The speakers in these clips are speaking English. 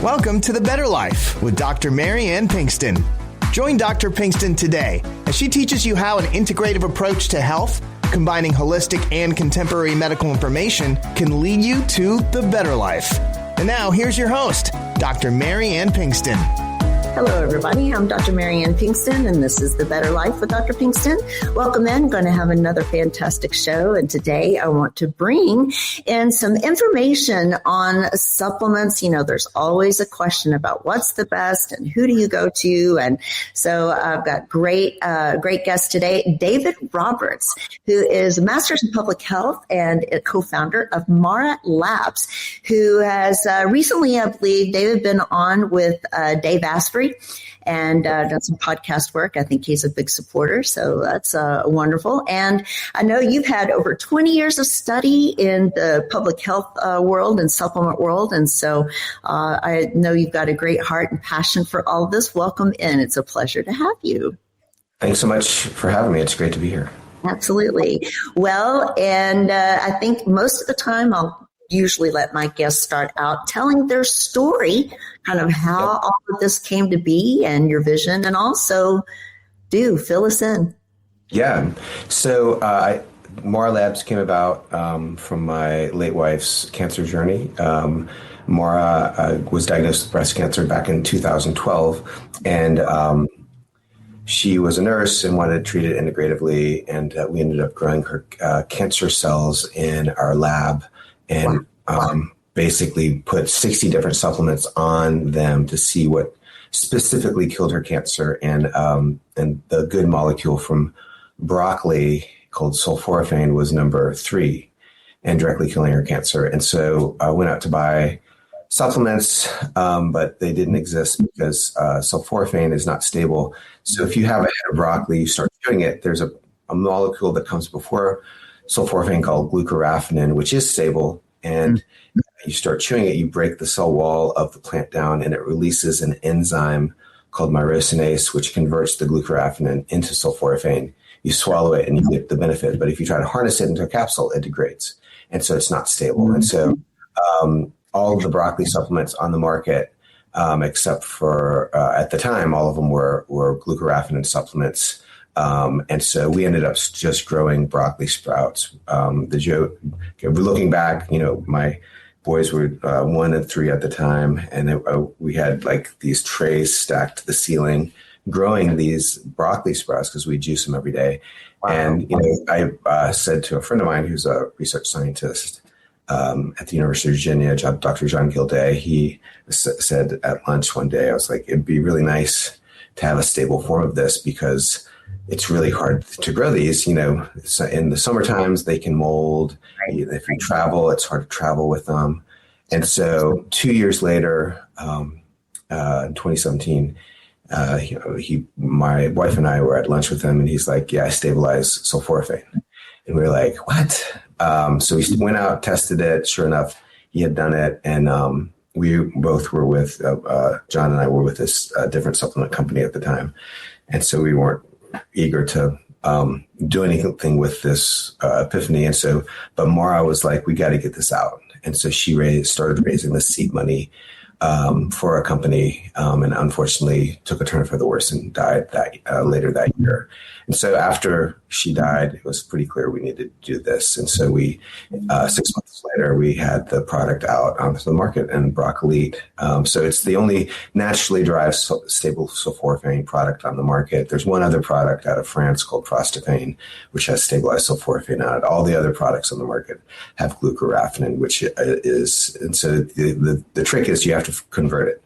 Welcome to The Better Life with Dr. Mary Ann Pinkston. Join Dr. Pinkston today as she teaches you how an integrative approach to health, combining holistic and contemporary medical information, can lead you to the better life. And now, here's your host, Dr. Mary Ann Pinkston. Hello, everybody. I'm Dr. Mary Ann Pinkston, and this is The Better Life with Dr. Pinkston. Welcome in. Going to have another fantastic show, and today I want to bring in some information on supplements. You know, there's always a question about what's the best and who do you go to, and so I've got great guest today, David Roberts, who is a master's in public health and a co-founder of Mara Labs, who has recently, I believe, David, been on with Dave Asprey and done some podcast work. I think he's a big supporter, so that's wonderful. And I know you've had over 20 years of study in the public health world and supplement world, and so I know you've got a great heart and passion for all of this. Welcome in. It's a pleasure to have you. Thanks so much for having me. It's great to be here. Absolutely. Well, and I think most of the time I'll usually let my guests start out telling their story, kind of how all of this came to be and your vision, and also do fill us in. Yeah. So Mara Labs came about from my late wife's cancer journey. Mara was diagnosed with breast cancer back in 2012, and she was a nurse and wanted to treat it integratively, and we ended up growing her cancer cells in our lab and basically put 60 different supplements on them to see what specifically killed her cancer. And the good molecule from broccoli called sulforaphane was number 3 and directly killing her cancer. And so I went out to buy supplements, but they didn't exist because sulforaphane is not stable. So if you have a head of broccoli, you start chewing it, there's a molecule that comes before sulforaphane called glucoraphanin, which is stable. And you start chewing it, you break the cell wall of the plant down, and it releases an enzyme called myrosinase, which converts the glucoraphanin into sulforaphane. You swallow it and you get the benefit. But if you try to harness it into a capsule, it degrades. And so it's not stable. And so all of the broccoli supplements on the market, except for at the time, all of them were glucoraphanin supplements. And so we ended up just growing broccoli sprouts. Looking back, you know, my boys were 1 and 3 at the time, and we had like these trays stacked to the ceiling, growing these broccoli sprouts because we juice them every day. Wow. And you know, I said to a friend of mine who's a research scientist at the University of Virginia, Dr. John Gilday, he said at lunch one day, I was like, it'd be really nice to have a stable form of this because it's really hard to grow these, you know. So in the summer times, they can mold. If you travel, it's hard to travel with them. And so 2 years later, in 2017, my wife and I were at lunch with him, and he's like, yeah, I stabilized sulforaphane. And we were like, what? So we went out, tested it. Sure enough, he had done it. And we both were with, John and I were with this different supplement company at the time. And so we weren't eager to do anything with this epiphany. And so, but Mara was like, we got to get this out. And so she started raising the seed money for a company, and unfortunately took a turn for the worse and died later that year. And so after she died, it was pretty clear we needed to do this. And so we, 6 months later, we had the product out onto the market, and BrocElite. So it's the only naturally derived stable sulforaphane product on the market. There's one other product out of France called Prostaphane, which has stabilized sulforaphane on it. All the other products on the market have glucoraphanin, which is, and so the trick is you have to convert it.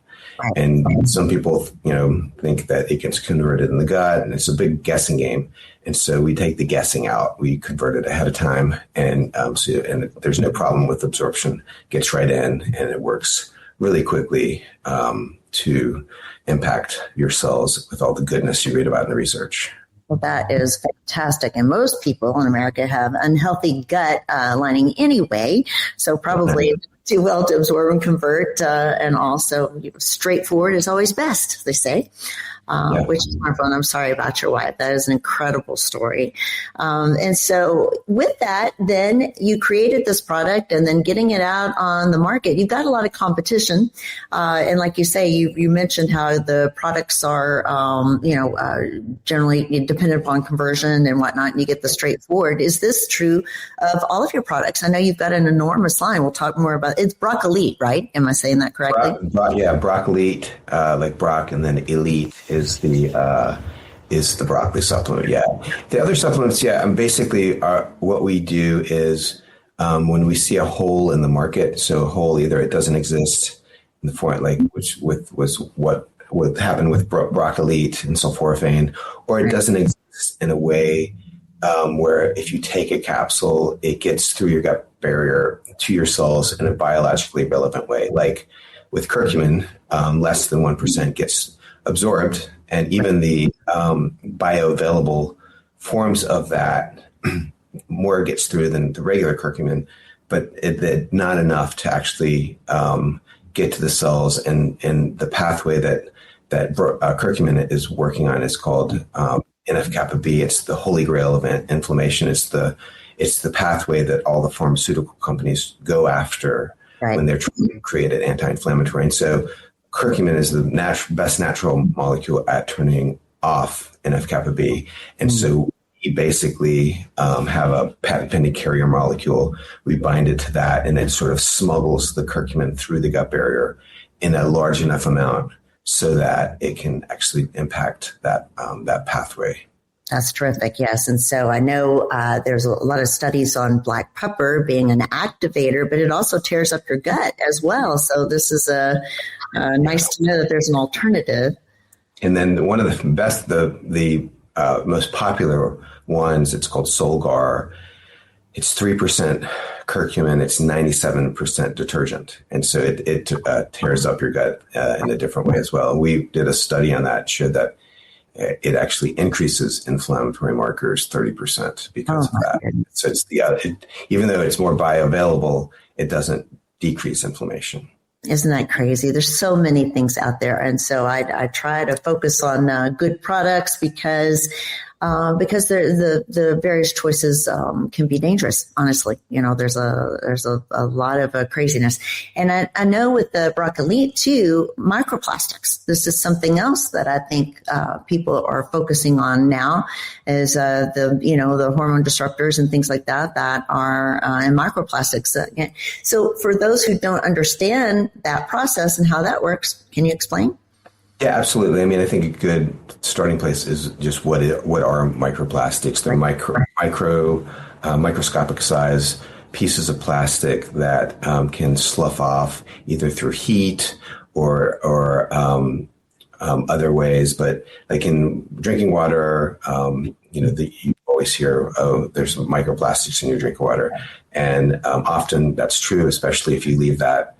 And some people, you know, think that it gets converted in the gut, and it's a big guessing game. And so we take the guessing out. We convert it ahead of time, and there's no problem with absorption. Gets right in, and it works really quickly to impact your cells with all the goodness you read about in the research. Well, that is fantastic. And most people in America have unhealthy gut lining anyway, so probably too well to absorb and convert, and also straightforward is always best, they say. which is wonderful. And I'm sorry about your wife. That is an incredible story. And so with that, then you created this product, and then getting it out on the market, you've got a lot of competition. And like you say, you mentioned how the products are, generally dependent upon conversion and whatnot, and you get the straightforward. Is this true of all of your products? I know you've got an enormous line. We'll talk more about it. It's BrocElite, right? Am I saying that correctly? BrocElite, like Brock, and then Elite is the broccoli supplement. Yeah. The other supplements, basically what we do is when we see a hole in the market, so a hole, either it doesn't exist in the form, like which was what would happen with BrocElite and Sulforaphane, or it doesn't exist in a way where if you take a capsule, it gets through your gut barrier to your cells in a biologically relevant way. Like with curcumin, less than 1% gets absorbed, and even the bioavailable forms of that more gets through than the regular curcumin, but it not enough to actually get to the cells. And the pathway that curcumin is working on is called NF-kappa B. It's the holy grail of inflammation. It's the pathway that all the pharmaceutical companies go after when they're trying to create an anti-inflammatory. And so curcumin is the best natural molecule at turning off NF-kappa B. And so we basically have a patent-pending carrier molecule. We bind it to that, and it sort of smuggles the curcumin through the gut barrier in a large enough amount so that it can actually impact that pathway. That's terrific. Yes. And so I know there's a lot of studies on black pepper being an activator, but it also tears up your gut as well. So this is nice to know that there's an alternative. And then one of the best, the most popular ones, it's called Solgar. It's 3% curcumin. It's 97% detergent. And so it tears up your gut in a different way as well. And we did a study on that, showed that it actually increases inflammatory markers 30% because of that. So it's even though it's more bioavailable, it doesn't decrease inflammation. Isn't that crazy? There's so many things out there. And so I try to focus on good products because the various choices can be dangerous. Honestly, there's a lot of craziness, and I know with the BrocElite too, microplastics. This is something else that I think people are focusing on now, is the hormone disruptors and things like that are and microplastics. So for those who don't understand that process and how that works, can you explain? Yeah, absolutely. I mean, I think a good starting place is just what are microplastics? They're microscopic size pieces of plastic that can slough off either through heat or other ways. But like in drinking water, you always hear, oh, there's microplastics in your drinking water, and often that's true, especially if you leave that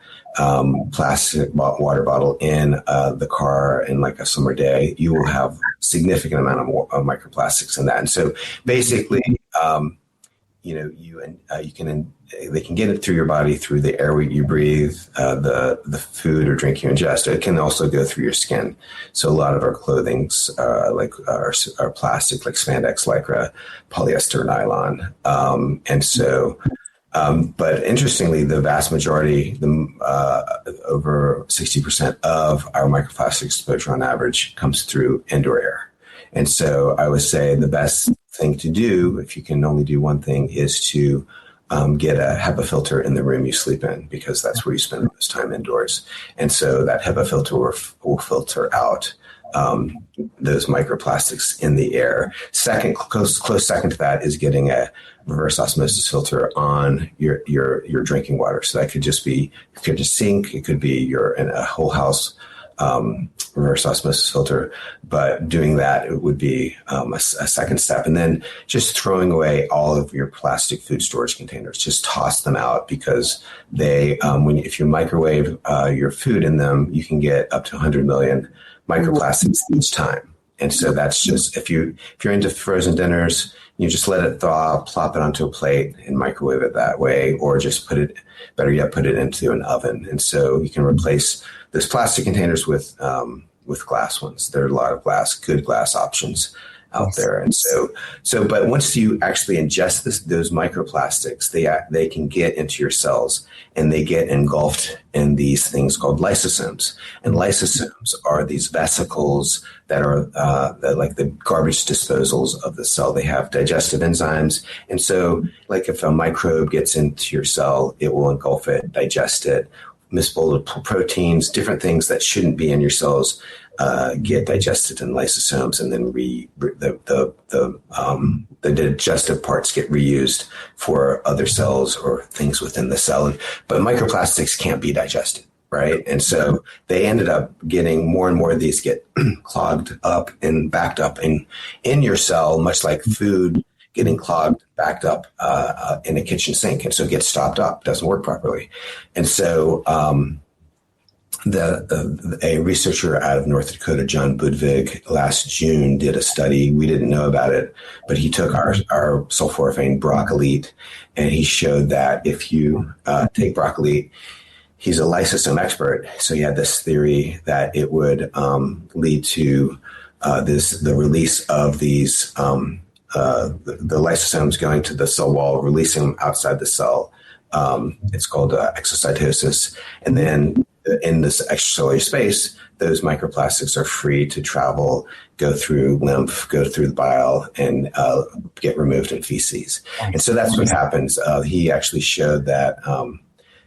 plastic water bottle in the car in like a summer day. You will have significant amount of microplastics in that. And so basically, they can get it through your body through the air you breathe, the food or drink you ingest. It can also go through your skin. So a lot of our clothings are plastic, like spandex, lycra, polyester, nylon, and so. But interestingly, the vast majority, over 60% of our microplastic exposure on average comes through indoor air. And so I would say the best thing to do, if you can only do one thing, is to get a HEPA filter in the room you sleep in, because that's where you spend the most time indoors. And so that HEPA filter will filter out those microplastics in the air. Second, close second to that is getting a reverse osmosis filter on your drinking water. So that could just be, it could just sink. It could be in a whole house reverse osmosis filter. But doing that, it would be a second step. And then just throwing away all of your plastic food storage containers. Just toss them out, because they, if you microwave your food in them, you can get up to 100 million microplastics each time. And so that's just, if you're into frozen dinners, you just let it thaw, plop it onto a plate and microwave it that way, or just better yet, put it into an oven. And so you can replace those plastic containers with with glass ones. There are a lot of good glass options out there. And but once you actually ingest those microplastics, they can get into your cells, and they get engulfed in these things called lysosomes. And lysosomes are these vesicles that are like the garbage disposals of the cell. They have digestive enzymes. And so like if a microbe gets into your cell, it will engulf it, digest it. Misfolded proteins, different things that shouldn't be in your cells get digested in lysosomes, and then the digestive parts get reused for other cells or things within the cell. But microplastics can't be digested, right? And so they ended up getting more and more of these get clogged up and backed up in your cell, much like food getting clogged, backed up in a kitchen sink. And so it gets stopped up, doesn't work properly. And so a researcher out of North Dakota, John Budvig, last June did a study. We didn't know about it, but he took our sulforaphane BrocElite, and he showed that if you take BrocElite, he's a lysosome expert. So he had this theory that it would lead to the release of these the lysosomes going to the cell wall, releasing them outside the cell. It's called exocytosis. And then in this extracellular space, those microplastics are free to travel, go through lymph, go through the bile, and get removed in feces. And so that's what happens. He actually showed that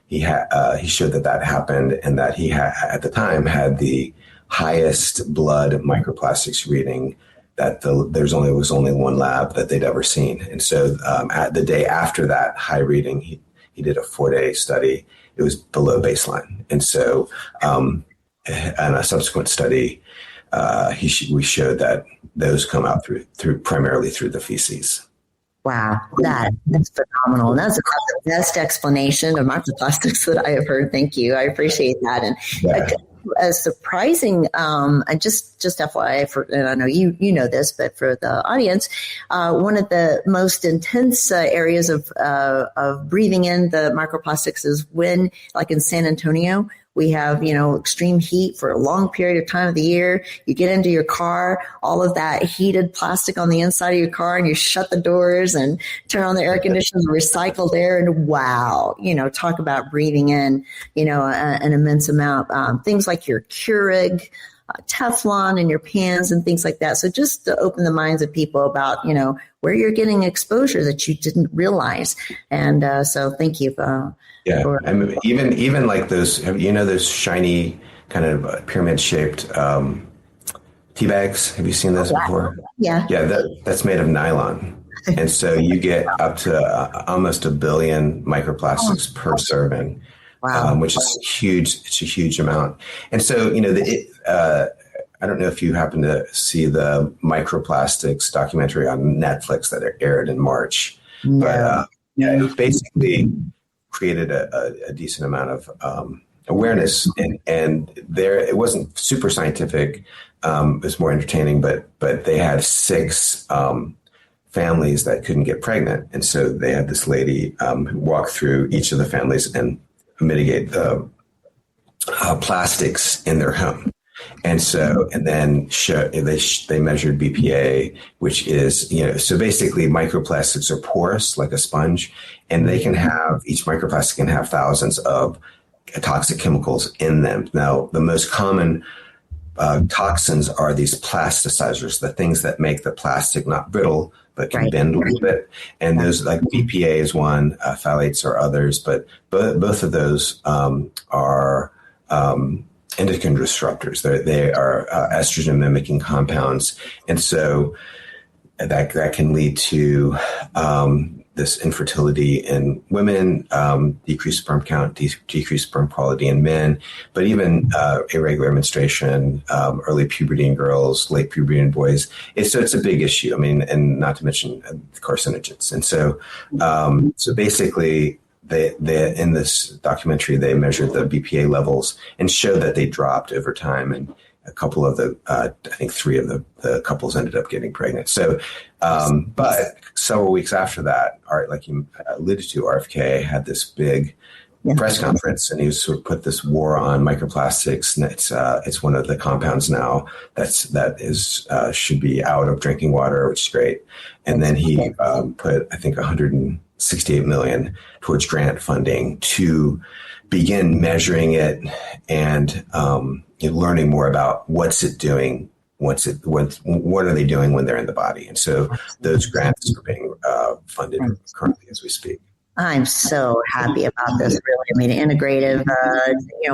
he showed that happened, and that he at the time had the highest blood microplastics reading that was only one lab that they'd ever seen. And so at the day after that high reading, he did a 4-day study. It was below baseline. And so in a subsequent study, we showed that those come out through primarily through the feces. Wow, that's phenomenal. And that's the best explanation of microplastics that I have heard. Thank you. I appreciate that. And as surprising, and just FYI, and I know you know this, but for the audience, one of the most intense areas of breathing in the microplastics is when, like in San Antonio, we have, extreme heat for a long period of time of the year. You get into your car, all of that heated plastic on the inside of your car, and you shut the doors and turn on the air conditioner, recycled air, and wow, talk about breathing in, an immense amount. Things like your Keurig, Teflon in your pans and things like that. So just to open the minds of people about, where you're getting exposure that you didn't realize. And so thank you. I mean, even like those, those shiny kind of pyramid shaped tea bags. Have you seen those before? Yeah. Yeah. That's made of nylon. And so you get up to almost 1 billion microplastics per serving. Wow. Which is huge. It's a huge amount. And so, I don't know if you happen to see the microplastics documentary on Netflix that aired in March, but it basically created a decent amount of awareness, and there it wasn't super scientific. It was more entertaining, but they had 6 families that couldn't get pregnant, and so they had this lady walk through each of the families and mitigate the plastics in their home. And so, and then they measured BPA, which is, so basically microplastics are porous like a sponge, and each microplastic can have thousands of toxic chemicals in them. Now, the most common toxins are these plasticizers, the things that make the plastic not brittle, but can bend a little bit. And those, like BPA is one, phthalates are others, but both of those are endocrine disruptors. They are estrogen mimicking compounds. And so that can lead to this infertility in women, decreased sperm count, decreased sperm quality in men, but even irregular menstruation, early puberty in girls, late puberty in boys. So it's a big issue. I mean, and not to mention carcinogens. And so, basically, they in this documentary, they measured the BPA levels and showed that they dropped over time. And a couple of I think 3 of the couples ended up getting pregnant. So, but several weeks after that, like you alluded to, RFK had this big press conference, and he sort of put this war on microplastics, and it's one of the compounds now that should be out of drinking water, which is great. And then he put, I think, $168 million towards grant funding to begin measuring it and learning more about what's it doing. What are they doing when they're in the body? And so those grants are being funded currently as we speak. I'm so happy about this, really. I mean, integrative,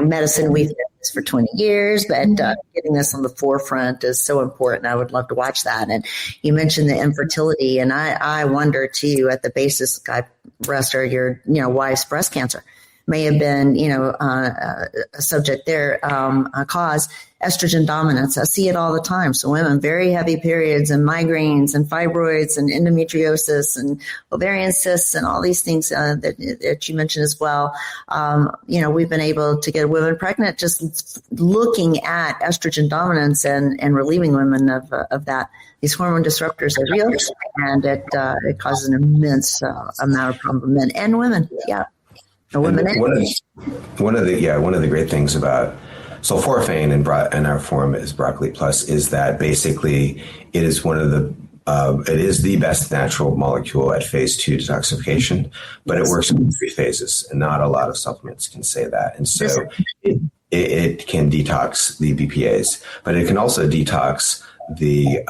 medicine, we've done this for 20 years, but getting this on the forefront is so important. I would love to watch that. And you mentioned the infertility, and I wonder, too, at the basis, God rest her, your wife's breast cancer may have been, a subject there, a cause. Estrogen dominance. I see it all the time. So women, very heavy periods and migraines and fibroids and endometriosis and ovarian cysts and all these things that you mentioned as well. We've been able to get women pregnant just looking at estrogen dominance and relieving women of that. These hormone disruptors are real, and it causes an immense amount of problem for men and women. Yeah. One of the great things about sulforaphane in our form is BrocElite Plus is that basically it is it is the best natural molecule at phase 2 detoxification, but it works in 3 phases, and not a lot of supplements can say that. And so it can detox the BPAs, but it can also detox the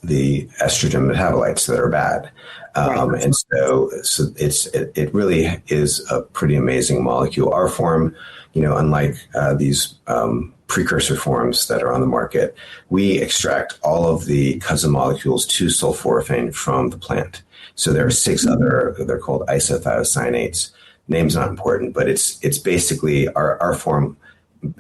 estrogen metabolites that are bad. And so it really is a pretty amazing molecule. Our form, unlike these precursor forms that are on the market, we extract all of the cousin molecules to sulforaphane from the plant. So there are 6 other, they're called isothiocyanates. Name's not important, but it's basically our form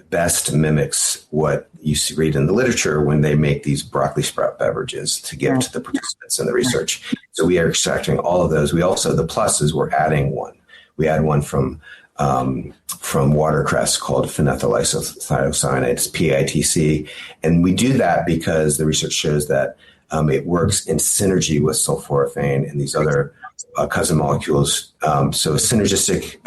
best mimics what you read in the literature when they make these broccoli sprout beverages to give to the participants in the research. So we are extracting all of those. We also, the pluses, we're adding one. We add one from watercress called phenethyl isothiocyanates, PITC. And we do that because the research shows that it works in synergy with sulforaphane and these other cousin molecules. So a synergistic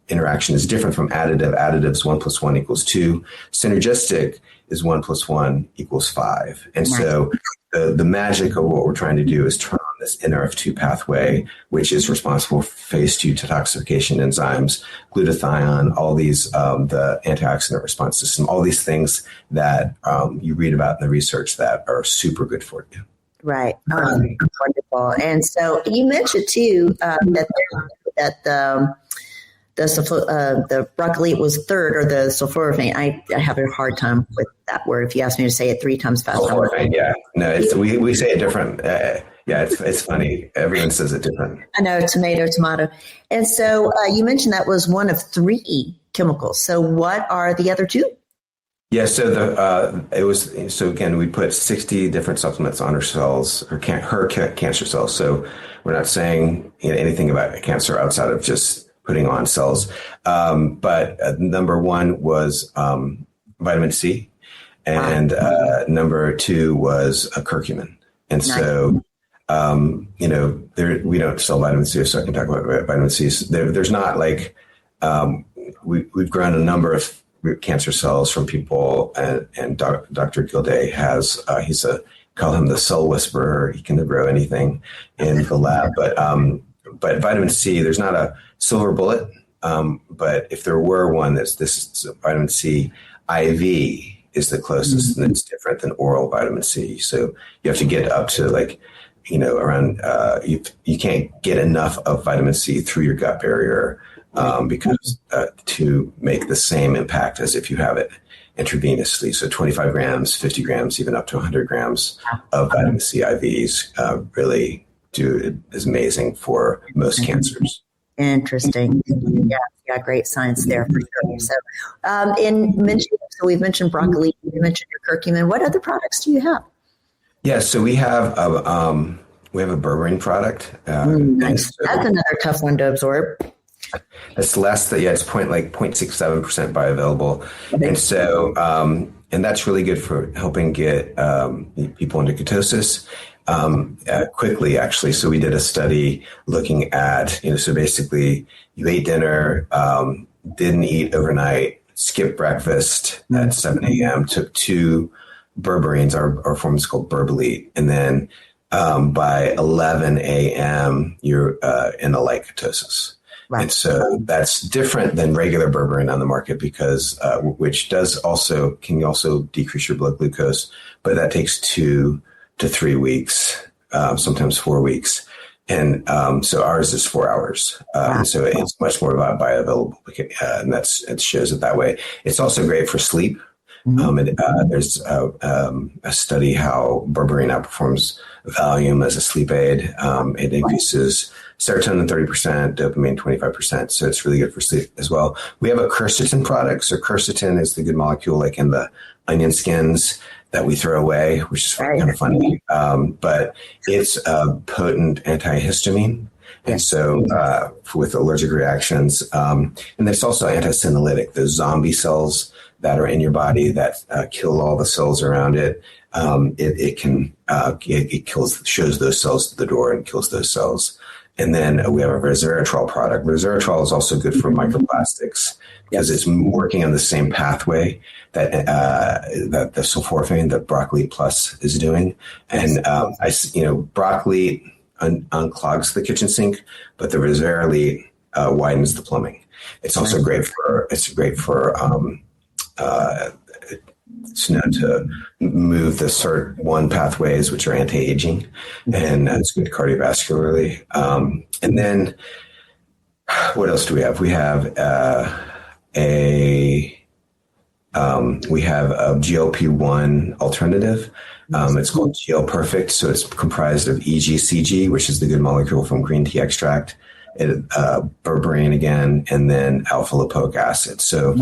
interaction is different from additive. Additives 1 + 1 = 2. Synergistic is 1 + 1 = 5. And so the magic of what we're trying to do is turn on this NRF2 pathway, which is responsible for phase 2 detoxification enzymes, glutathione, all these, the antioxidant response system, all these things that you read about in the research that are super good for you. Right. Wonderful. And so you mentioned too that the BrocElite was third, or the sulforaphane. I have a hard time with that word. If you ask me to say it 3 times fast. Sulforaphane, yeah. No, we say it different. It's funny. Everyone says it different. I know, tomato. And so you mentioned that was one of 3 chemicals. So what are the other 2? Yeah, so again, we put 60 different supplements on her cells, her cancer cells. So we're not saying anything about cancer outside of just putting on cells. But number 1 was vitamin C, and number 2 was a curcumin. And so, we don't sell vitamin C, so I can talk about vitamin C. There's not like we've grown a number of cancer cells from people, and Dr. Gilday has, call him the cell whisperer. He can grow anything in the lab, but vitamin C, there's not a silver bullet. But if there were one, this vitamin C IV is the closest, and it's different than oral vitamin C. So you have to get up to around, you can't get enough of vitamin C through your gut barrier because to make the same impact as if you have it intravenously. So 25 grams, 50 grams, even up to 100 grams of vitamin C IVs really is amazing for most cancers. Interesting. Yeah, great science there for sure. So, we've mentioned BrocElite, you mentioned your curcumin. What other products do you have? Yeah, so we have a berberine product. Nice. That's another tough one to absorb. It's less than, it's 0.67% bioavailable. Okay. And so, and that's really good for helping get people into ketosis. quickly, actually. So we did a study looking at, so basically you ate dinner, didn't eat overnight, skipped breakfast at 7 a.m., took 2 berberines, our form is called BrocElite, and then by 11 a.m., you're in a light ketosis. Right. And so that's different than regular berberine on the market because, which can also decrease your blood glucose, but that takes 2 to 3 weeks, sometimes 4 weeks. And so ours is 4 hours. So it's much more bioavailable, and it shows it that way. It's also great for sleep. There's a study how berberine outperforms Valium as a sleep aid. It increases serotonin 30%, dopamine 25%. So it's really good for sleep as well. We have a quercetin product. So quercetin is the good molecule like in the onion skins that we throw away, which is kind of funny. But it's a potent antihistamine. And so with allergic reactions, and it's also anti-senolytic, those zombie cells that are in your body that kill all the cells around it. It shows those cells to the door and kills those cells. And then we have a resveratrol product. Resveratrol is also good for microplastics because it's working on the same pathway that the sulforaphane, that BrocElite Plus is doing. And BrocElite unclogs the kitchen sink, but the resveratrol widens the plumbing. It's also great for it's known to move the SIRT1 pathways, which are anti-aging, and it's good cardiovascularly. And then what else do we have? We have a GLP-1 alternative. It's called GL Perfect. So it's comprised of EGCG, which is the good molecule from green tea extract, berberine again, and then alpha lipoic acid. So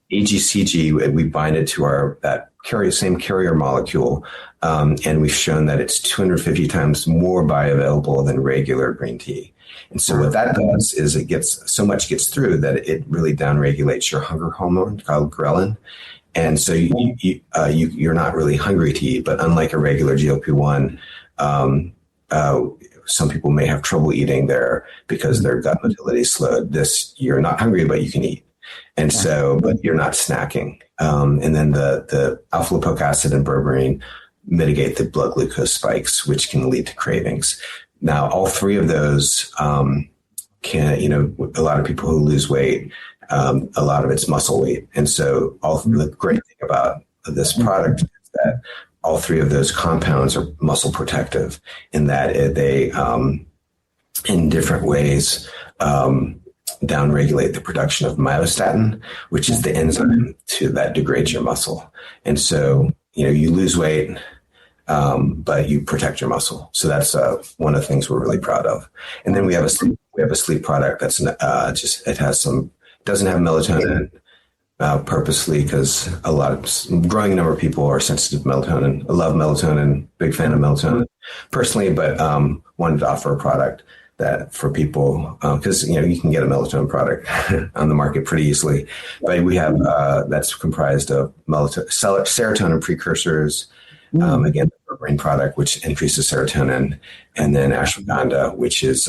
EGCG, we bind it to that same carrier molecule, and we've shown that it's 250 times more bioavailable than regular green tea. And so what that does is so much gets through that it really downregulates your hunger hormone called ghrelin. And so you're not really hungry to eat, but unlike a regular GLP-1, some people may have trouble eating because their gut motility is slowed. You're not hungry, but you can eat. And so, but you're not snacking. And then the alpha lipoic acid and berberine mitigate the blood glucose spikes, which can lead to cravings. Now, all 3 of those a lot of people who lose weight, a lot of it's muscle weight. And so the great thing about this product is that all 3 of those compounds are muscle protective in that they, in different ways, downregulate the production of myostatin, which is the enzyme that degrades your muscle. And so, you lose weight, but you protect your muscle. So that's one of the things we're really proud of. And then we have a sleep product that's it doesn't have melatonin purposely because a growing number of people are sensitive to melatonin. I love melatonin, big fan of melatonin personally, but wanted to offer a product that for people, because you can get a melatonin product on the market pretty easily, but we have that's comprised of serotonin precursors, again, the brain product which increases serotonin, and then ashwagandha, which is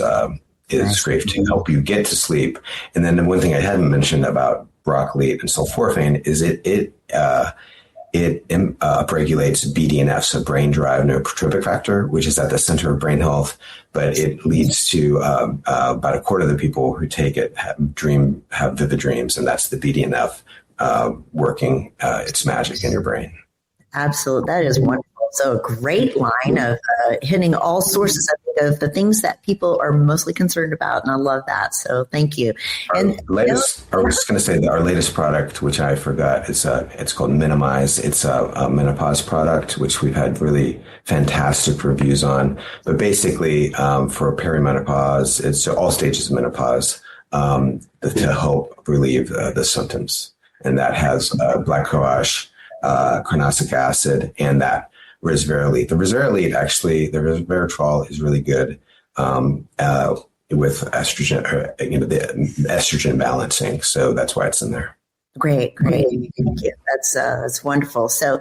great to help you get to sleep. And then the one thing I hadn't mentioned about BrocElite and sulforaphane is it upregulates BDNF, so brain-derived neurotropic factor, which is at the center of brain health, but it leads to about a quarter of the people who take it have vivid dreams, and that's the BDNF working its magic in your brain. Absolutely. That is wonderful. So a great line of hitting all sources of the things that people are mostly concerned about. And I love that. So thank you. I was just going to say that our latest product, which I forgot, it's called Minimize. It's a menopause product, which we've had really fantastic reviews on. But basically, for perimenopause, it's all stages of menopause to help relieve the symptoms. And that has black cohosh, carnosic acid, and that resveratrol. The resveratrol is really good with estrogen, the estrogen balancing. So that's why it's in there. Great. Thank you. That's wonderful. So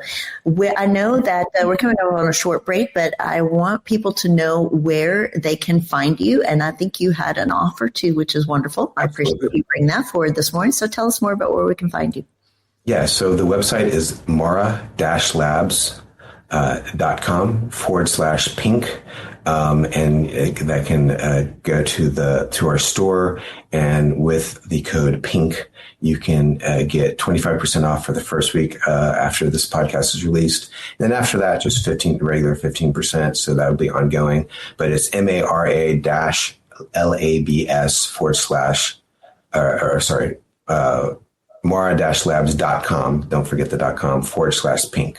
I know that we're coming up on a short break, but I want people to know where they can find you. And I think you had an offer too, which is wonderful. I appreciate you bringing that forward this morning. So tell us more about where we can find you. Yeah, so the website is mara-labs.com/pink. And that can go to our store, and with the code PINK, you can get 25% off for the first week after this podcast is released. Then after that, just regular 15%. So that will be ongoing. But it's mara-labs.com. Don't forget the .com /pink.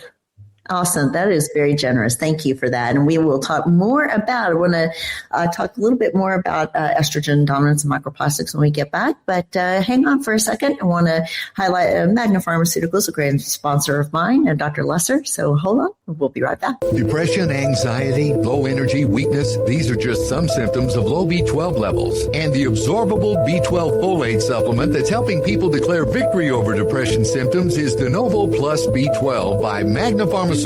Awesome. That is very generous. Thank you for that. And we will talk more about, I want to talk a little bit more about estrogen dominance and microplastics when we get back. But hang on for a second. I want to highlight Magna Pharmaceuticals, a great sponsor of mine, and Dr. Lesser. So hold on. We'll be right back. Depression, anxiety, low energy, weakness. These are just some symptoms of low B12 levels. And the absorbable B12 folate supplement that's helping people declare victory over depression symptoms is DeNovo Plus B12 by Magna Pharmaceuticals.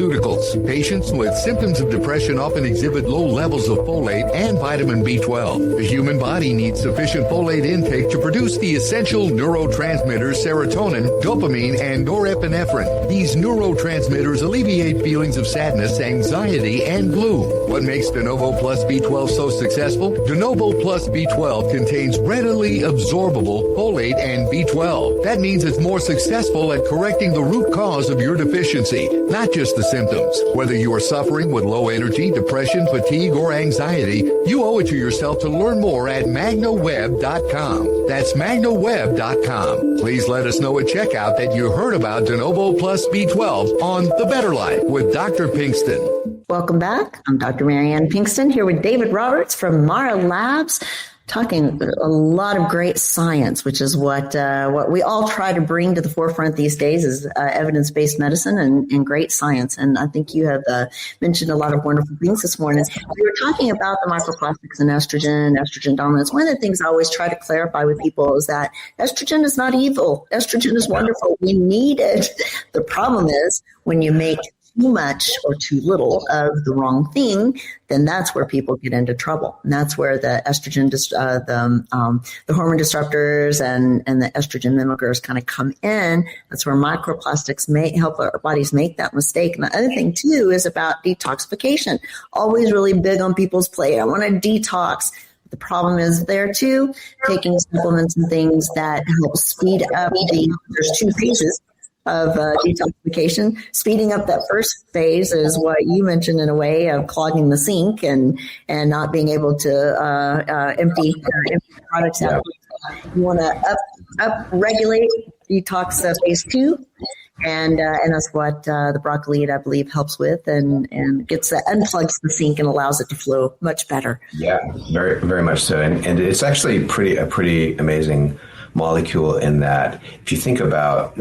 Patients with symptoms of depression often exhibit low levels of folate and vitamin B12. The human body needs sufficient folate intake to produce the essential neurotransmitters serotonin, dopamine, and norepinephrine. These neurotransmitters alleviate feelings of sadness, anxiety, and gloom. What makes DeNovo Plus B12 so successful? DeNovo Plus B12 contains readily absorbable folate and B12. That means it's more successful at correcting the root cause of your deficiency, not just the symptoms. Whether you are suffering with low energy, depression, fatigue, or anxiety, you owe it to yourself to learn more at magnaweb.com. That's magnaweb.com. Please let us know at checkout that you heard about DeNovo Plus B12 on The Better Life with Dr. Pinkston. Welcome back. I'm Dr. Marianne Pinkston here with David Roberts from Mara Labs, talking a lot of great science, which is what we all try to bring to the forefront these days is evidence-based medicine and great science. And I think you have mentioned a lot of wonderful things this morning. We were talking about the microplastics and estrogen dominance. One of the things I always try to clarify with people is that estrogen is not evil. Estrogen is wonderful. We need it. The problem is when you make too much or too little of the wrong thing, then that's where people get into trouble. And that's where the estrogen, the hormone disruptors and the estrogen mimickers kind of come in. That's where microplastics may help our bodies make that mistake. And the other thing too is about detoxification. Always really big on people's plate. I want to detox. The problem is there too, taking supplements and things that help speed up there's two phases of detoxification. Speeding up that first phase is what you mentioned in a way of clogging the sink and not being able to empty products out. You want to up regulate detox phase 2. And that's what the BrocElite, I believe, helps with and gets that, unplugs the sink and allows it to flow much better. Yeah, very, very much so. And it's actually a pretty amazing molecule in that if you think about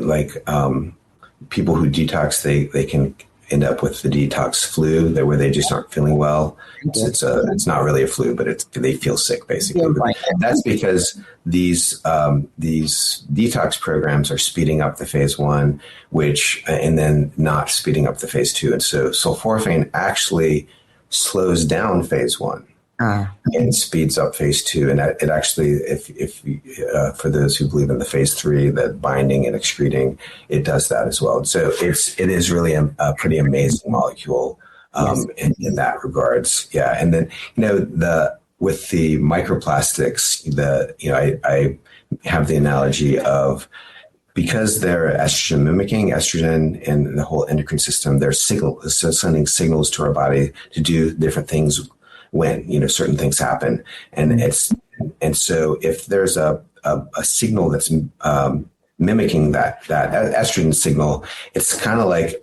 people who detox, they can end up with the detox flu where they just aren't feeling well. It's not really a flu, but they feel sick basically. That's because these detox programs are speeding up the phase 1, and then not speeding up the phase 2. And so sulforaphane actually slows down phase 1. And speeds up phase 2, and it actually, if for those who believe in the phase 3, that binding and excreting, it does that as well. So it is really a pretty amazing molecule in that regards. Yeah, and then with the microplastics, I have the analogy of, because they're estrogen mimicking, estrogen and the whole endocrine system, they're sending signals to our body to do different things when certain things happen, and so if there's a signal that's mimicking that estrogen signal, it's kind of like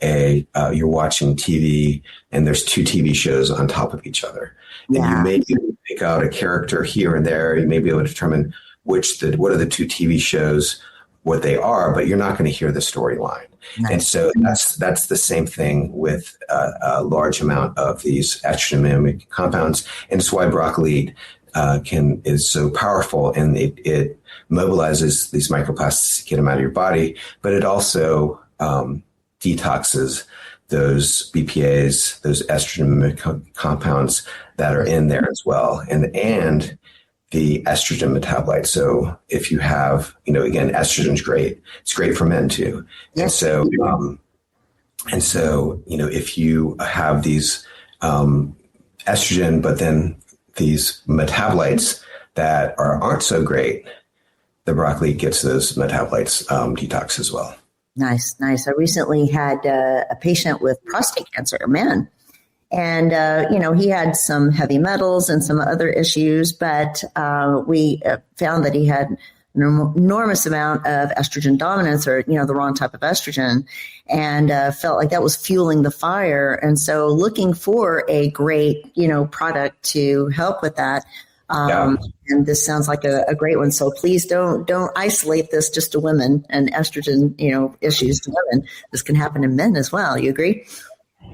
you're watching TV and there's 2 TV shows on top of each other, and you may be able to pick out a character here and there. You may be able to determine what are the 2 TV shows, what they are, but you're not going to hear the storyline. Nice. And so that's the same thing with a large amount of these estrogen mimic compounds. And it's why BrocElite is so powerful, and it mobilizes these microplastics to get them out of your body, but it also detoxes those BPAs, those estrogen compounds that are in there as well, and the estrogen metabolite. So if you have, again, estrogen's great. It's great for men too. Yes. And so, if you have these estrogen, but then these metabolites that aren't so great, the broccoli gets those metabolites detox as well. Nice. I recently had a patient with prostate cancer, a man. And, he had some heavy metals and some other issues, but we found that he had an enormous amount of estrogen dominance, or, the wrong type of estrogen, and felt like that was fueling the fire. And so looking for a great, product to help with that. And this sounds like a great one. So please don't isolate this just to women and estrogen, issues to women. This can happen in men as well. You agree?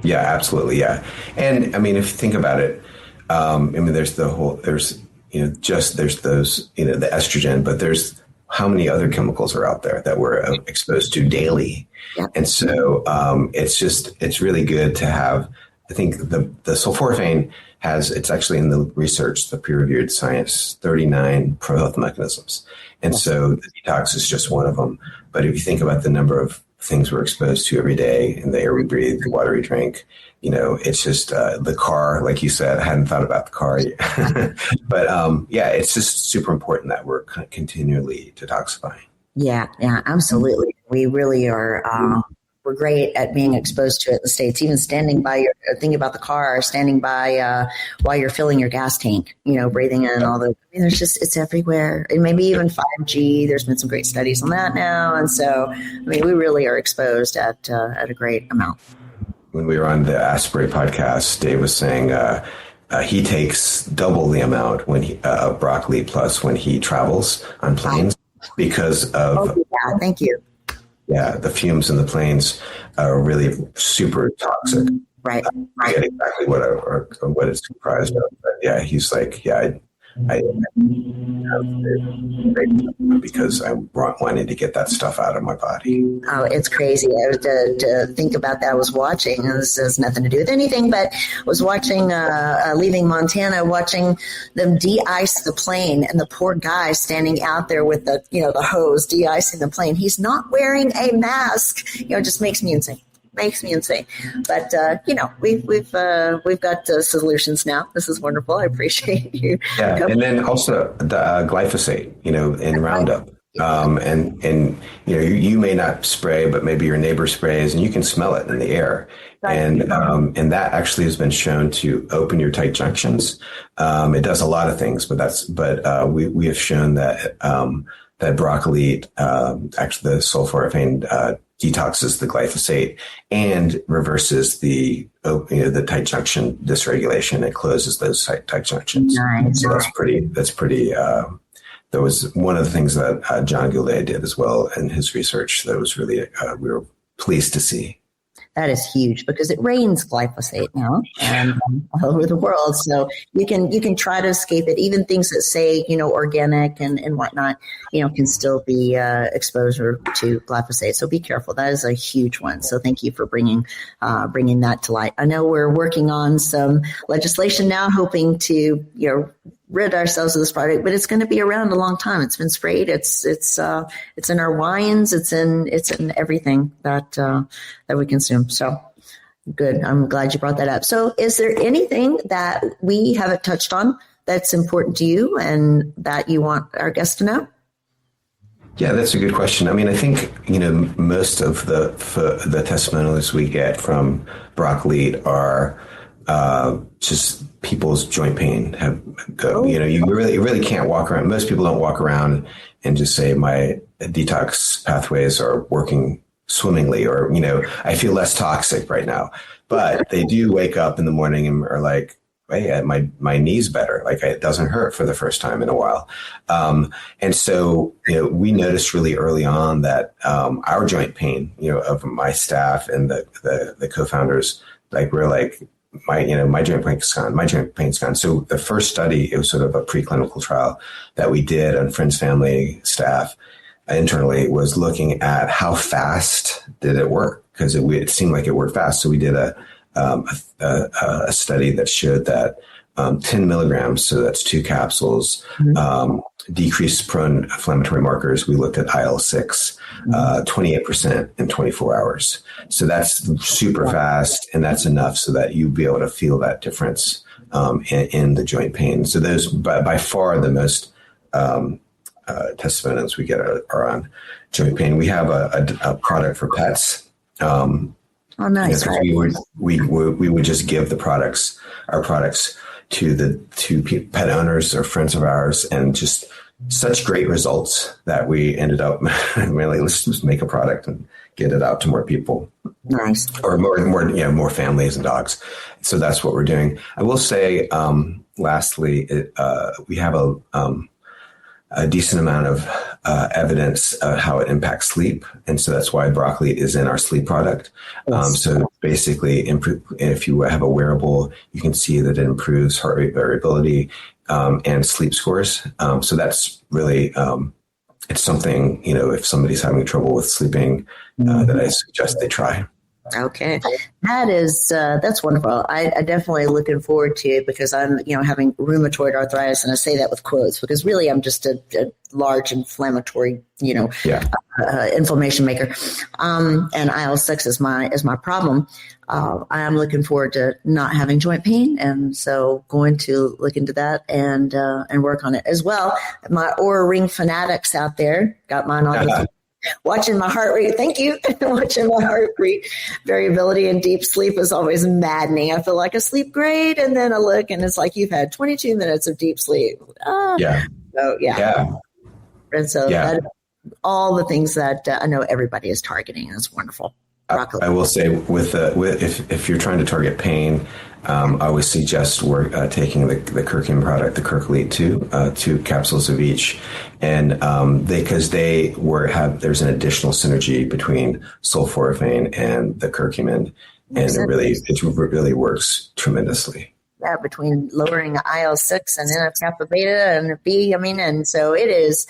Yeah, absolutely. Yeah. And I mean, if you think about it, there's those, the estrogen, but there's how many other chemicals are out there that we're exposed to daily. Yeah. And so it's really good to have, I think the sulforaphane it's actually in the research, the peer-reviewed science, 39 pro-health mechanisms. And so the detox is just one of them. But if you think about the number of things we're exposed to every day, in the air we breathe, the water we drink, it's just the car, like you said. I hadn't thought about the car yet. But it's just super important that we're continually detoxifying. Yeah, absolutely. We really are. We're great at being exposed to it in the States, even standing by thinking about the car, standing by while you're filling your gas tank, breathing in all the, it's everywhere. And maybe even 5G, there's been some great studies on that now. And so, we really are exposed at a great amount. When we were on the Asprey podcast, Dave was saying he takes double the amount of broccoli plus when he travels on planes because of... thank you. Yeah, the fumes in the planes are really super toxic. Right. I get exactly what it's comprised of. But yeah, he's like, I because I wanted to get that stuff out of my body. Oh, it's crazy. I was to think about that. I was watching. This has nothing to do with anything, but I was watching, leaving Montana, watching them de-ice the plane, and the poor guy standing out there with the hose de-icing the plane. He's not wearing a mask. It just makes me insane. But we've got solutions now. This is wonderful. I appreciate you. Yeah, and then also the glyphosate, in Roundup. And you may not spray, but maybe your neighbor sprays, and you can smell it in the air. Right. And that actually has been shown to open your tight junctions. It does a lot of things, but we have shown that that BrocElite, actually the sulforaphane, detoxes the glyphosate and reverses the tight junction dysregulation. It closes those tight junctions. Nice. So that's pretty. That was one of the things that John Goulet did as well in his research. That was really we were pleased to see. That is huge because it rains glyphosate now and all over the world. So you can try to escape it. Even things that say, organic and whatnot, can still be exposure to glyphosate. So be careful. That is a huge one. So thank you for bringing that to light. I know we're working on some legislation now, hoping to, rid ourselves of this product, but it's going to be around a long time. It's been sprayed. It's in our wines. It's in everything that we consume. So good. I'm glad you brought that up. So is there anything that we haven't touched on that's important to you and that you want our guests to know? Yeah, that's a good question. I think, most of the testimonials we get from BrocElite are just people's joint pain you really can't walk around. Most people don't walk around and just say my detox pathways are working swimmingly, or, I feel less toxic right now, but they do wake up in the morning and are like, hey, my knee's better. Like it doesn't hurt for the first time in a while. And so, we noticed really early on that, our joint pain, of my staff and the co-founders, we're like, my joint pain's gone. So the first study, it was sort of a preclinical trial that we did on friends, family, staff internally, was looking at how fast did it work, because it seemed like it worked fast. So we did a study that showed that 10 milligrams, so that's 2 capsules, decreased pro-inflammatory markers. We looked at IL-6, 28% in 24 hours. So that's super fast, and that's enough so that you'd be able to feel that difference in the joint pain. So those, by far, the most testimonials we get are on joint pain. We have a product for pets. Oh, nice! Right. We would just give our products to pet owners or friends of ours, and just such great results that we ended up really, let's just make a product and get it out to more people. Nice. Or more families and dogs. So that's what we're doing. I will say, lastly, we have a decent amount of evidence how it impacts sleep. And so that's why BrocElite is in our sleep product. So basically, if you have a wearable, you can see that it improves heart rate variability and sleep scores. So that's really, it's something, if somebody's having trouble with sleeping, that I suggest they try. Okay. That's wonderful. I definitely looking forward to it, because I'm, having rheumatoid arthritis, and I say that with quotes because really I'm just a large inflammatory, inflammation maker. And IL-6 is my problem. I am looking forward to not having joint pain. And so going to look into that and work on it as well. My Oura Ring fanatics out there got mine on watching my heart rate. Thank you. Watching my heart rate variability in deep sleep is always maddening. I feel like I sleep great, and then I look and it's like, you've had 22 minutes of deep sleep. Yeah. So, yeah. And so that, all the things that I know everybody is targeting. That's wonderful. I will say if you're trying to target pain, I always suggest taking the curcumin product, the BrocElite 2 capsules of each, and there's an additional synergy between sulforaphane and the curcumin, and it really works tremendously. Yeah, between lowering IL-6 and NF-kappa beta and B, and so it is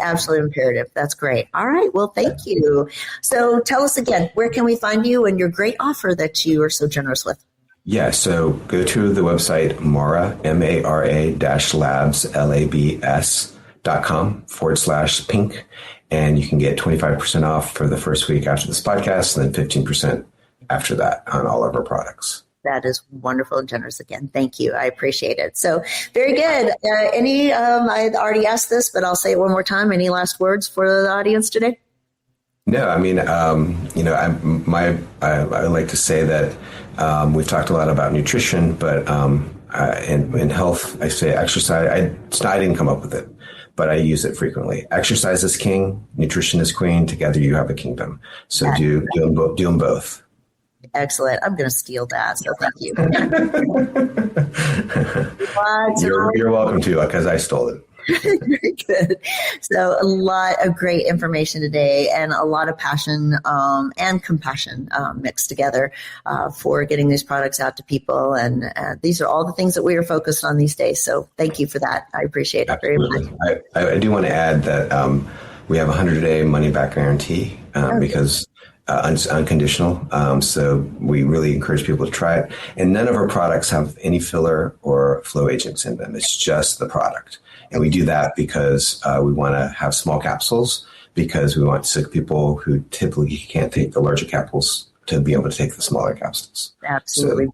absolutely imperative. That's great. All right. Well, thank you. So tell us again, where can we find you and your great offer that you are so generous with? Yeah, so go to the website Mara, MARA-labs, LABS.com/pink, and you can get 25% off for the first week after this podcast, and then 15% after that on all of our products. That is wonderful and generous again. Thank you. I appreciate it. So very good. I already asked this, but I'll say it one more time. Any last words for the audience today? No, I like to say that we've talked a lot about nutrition, but in health, I say exercise. I didn't come up with it, but I use it frequently. Exercise is king, nutrition is queen. Together you have a kingdom. So do them both. Excellent. I'm going to steal that. So thank you. You're welcome to, because I stole it. Very good. So a lot of great information today, and a lot of passion and compassion mixed together for getting these products out to people. And these are all the things that we are focused on these days. So thank you for that. I appreciate it very much. I do want to add that we have a 100-day money-back guarantee because unconditional. So we really encourage people to try it. And none of our products have any filler or flow agents in them. It's just the product. And we do that because we want to have small capsules, because we want sick people who typically can't take the larger capsules to be able to take the smaller capsules. Absolutely.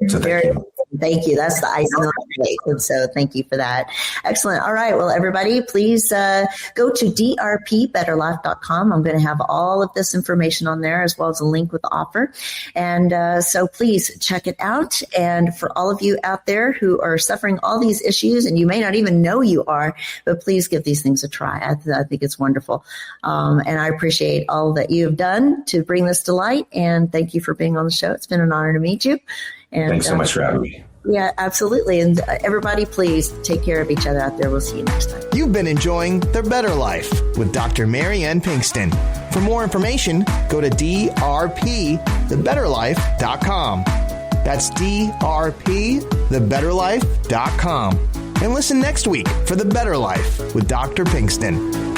So thank you. Thank you. That's the icing on the cake. And so thank you for that. Excellent. All right. Well, everybody, please go to drpbetterlife.com. I'm going to have all of this information on there, as well as a link with the offer. And so please check it out. And for all of you out there who are suffering all these issues, and you may not even know you are, but please give these things a try. I think it's wonderful. And I appreciate all that you have done to bring this to light. And thank you for being on the show. It's been an honor to meet you. And, thanks so much for having me. Yeah, absolutely. And everybody, please take care of each other out there. We'll see you next time. You've been enjoying The Better Life with Dr. Mary Ann Pinkston. For more information, go to drpthebetterlife.com. That's drpthebetterlife.com. And listen next week for The Better Life with Dr. Pinkston.